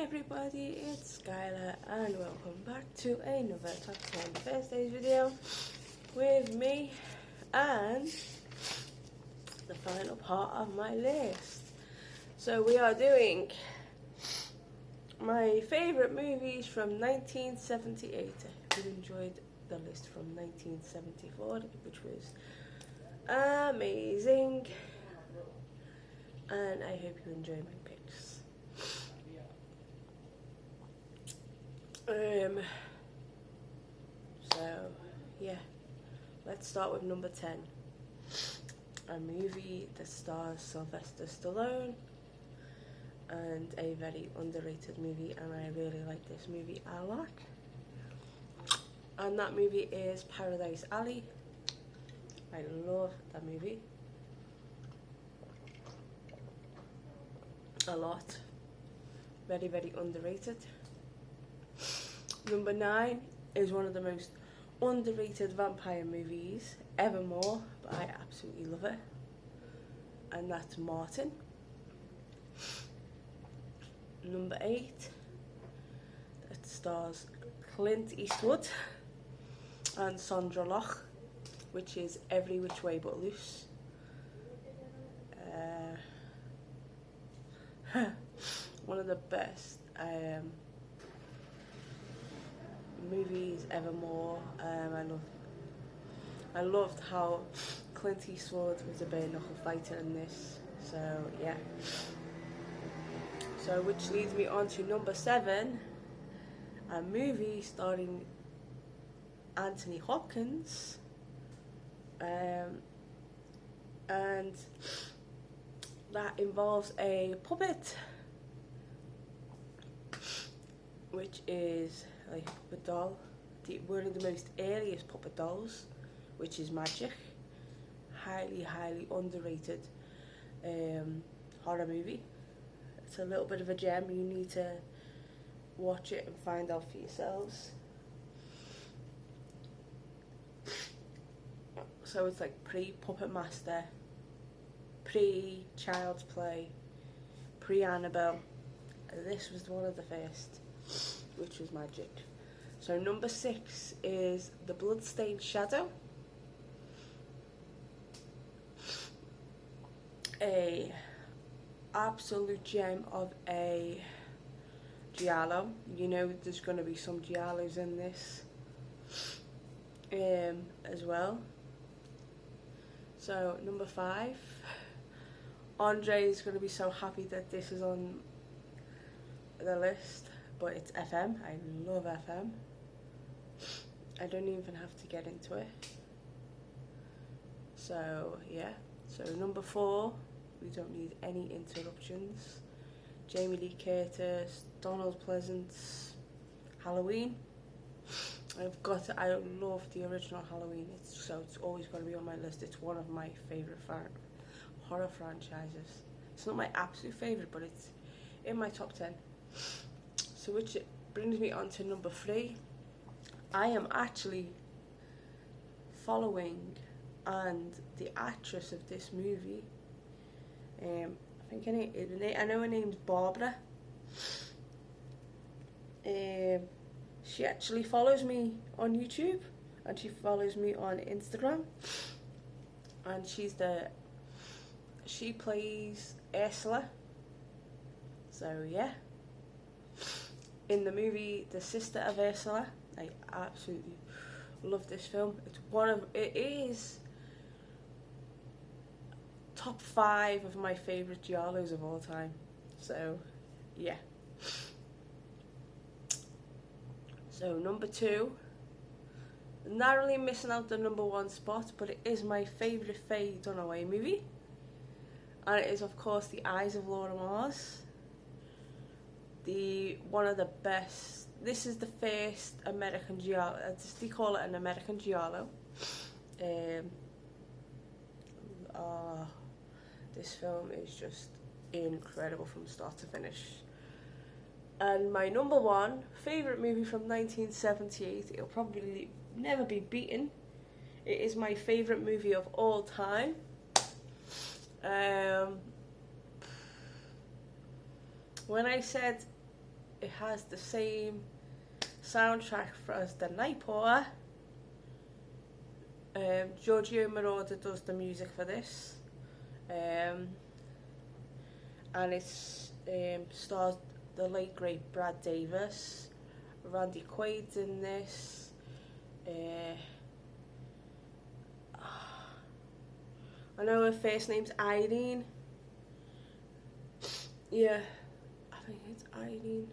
everybody, it's Skylar and welcome back to another Top 10 Thursdays video with me and the final part of my list. So we are doing my favourite movies from 1978. I hope you enjoyed the list from 1974, which was amazing, and I hope you enjoy my picks. So yeah, let's start with number 10, a movie that stars Sylvester Stallone, and a very underrated movie, and I really like this movie a lot, and that movie is Paradise Alley. I love that movie a lot. Very, very underrated. Number 9 is one of the most underrated vampire movies evermore, but I absolutely love it, and that's Martin. Number 8, that stars Clint Eastwood and Sandra Loch, which is Every Which Way But Loose. One of the best movies evermore. I loved how Clint Eastwood was a bare knuckle fighter in this. So yeah. So which leads me on to number 7, a movie starring Anthony Hopkins, and that involves a puppet, which is like a puppet doll, one of the most earliest puppet dolls, which is Magic. Highly underrated horror movie. It's a little bit of a gem. You need to watch it and find out for yourselves. So it's like pre-Puppet Master, pre-Child's Play, pre-Annabelle. This was one of the first, which was Magic. So number 6 is The Bloodstained Shadow. A absolute gem of a giallo. You know there's going to be some giallos in this as well. So number 5, Andre is going to be so happy that this is on the list, but it's FM. I love FM. I don't even have to get into it. So yeah, so number 4, we don't need any interruptions. Jamie Lee Curtis, Donald Pleasance, Halloween. I love the original Halloween, it's always going to be on my list. It's one of my favourite horror franchises. It's not my absolute favourite, but it's in my top 10. So which brings me on to number 3. I am actually following and the actress of this movie. I know her name's Barbara. She actually follows me on YouTube and she follows me on Instagram, and she plays Ursula. So yeah, in the movie The Sister of Ursula. I absolutely love this film. It is top 5 of my favourite giallos of all time. So yeah. So number 2, narrowly missing out the number 1 spot, but it is my favourite Faye Dunaway movie, and it is of course The Eyes of Laura Mars. One of the best. This is the first American giallo. They call it an American giallo. This film is just incredible from start to finish. And my number 1 favourite movie from 1978, it'll probably never be beaten. It is my favourite movie of all time. When I said it has the same soundtrack as The Night Porter. Giorgio Moroder does the music for this, and it stars the late great Brad Davis. Randy Quaid's in this. I know her first name's Irene. Yeah, I think it's Irene.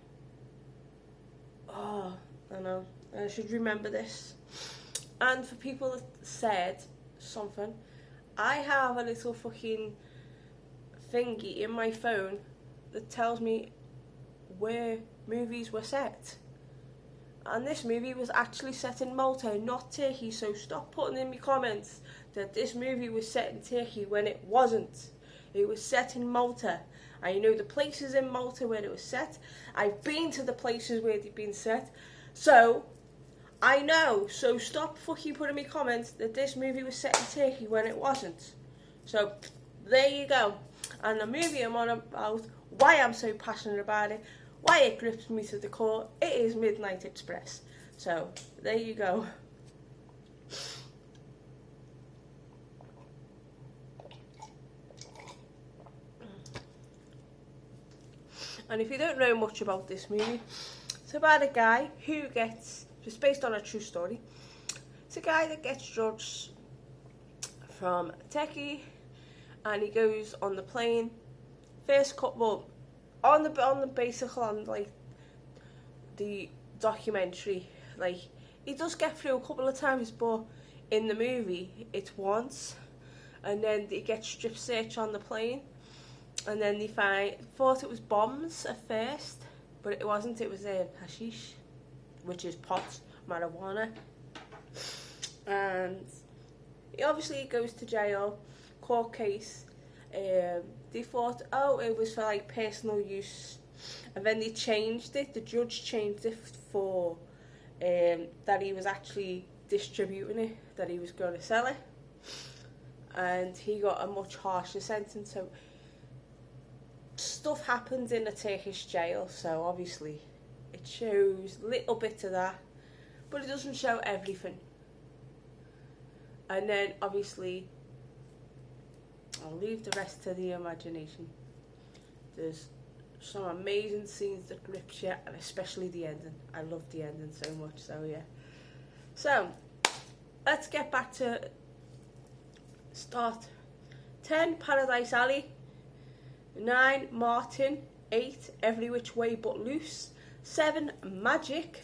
Oh, I know. I should remember this. And for people that said something, I have a little fucking thingy in my phone that tells me where movies were set. And this movie was actually set in Malta, not Turkey, so stop putting in my comments that this movie was set in Turkey when it wasn't. It was set in Malta. I know the places in Malta where it was set. I've been to the places where they've been set. So, I know. So stop fucking putting in my comments that this movie was set in Turkey when it wasn't. So, there you go. And the movie I'm on about, why I'm so passionate about it, why it grips me to the core, it is Midnight Express. So, there you go. And if you don't know much about this movie, it's about a guy who gets, just based on a true story, it's a guy that gets drugs from Turkey, and he goes on the plane, first couple, on like the documentary, like he does get through a couple of times, but in the movie it's once, and then they get strip search on the plane, and then they thought it was bombs at first, but it wasn't. It was hashish, which is pot, marijuana, and he obviously goes to jail, court case. They thought, oh, it was for like personal use, and then they changed it. The judge changed it for that he was actually distributing it, that he was going to sell it, and he got a much harsher sentence. So stuff happens in a Turkish jail, so obviously it shows little bit of that, but it doesn't show everything. And then obviously I'll leave the rest to the imagination. There's some amazing scenes that grip you, and especially the ending. I love the ending so much, so yeah. So, let's get back to start. 10, Paradise Alley. 9, Martin. 8, Every Which Way But Loose. 7, Magic.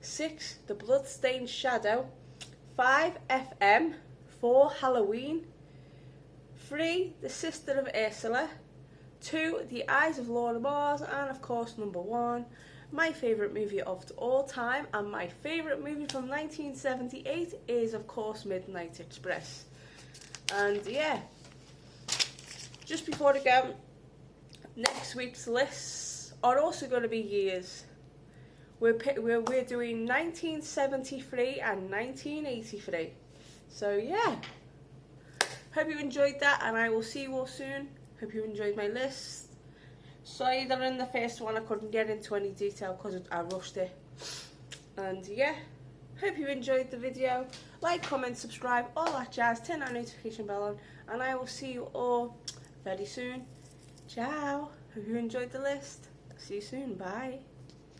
6, The Bloodstained Shadow. 5, FM. 4, Halloween. 3, The Sister of Ursula. 2, The Eyes of Laura Mars. And of course, number 1, my favourite movie of all time, and my favourite movie from 1978 is of course Midnight Express. And yeah, just before I go, next week's lists are also going to be years. We're doing 1973 and 1983. So yeah, hope you enjoyed that, and I will see you all soon. Hope you enjoyed my list. Sorry that in the first one I couldn't get into any detail because I rushed it. And yeah, hope you enjoyed the video. Like, comment, subscribe, all that jazz. Turn that notification bell on, and I will see you all very soon. Ciao. Hope you enjoyed the list. See you soon. Bye.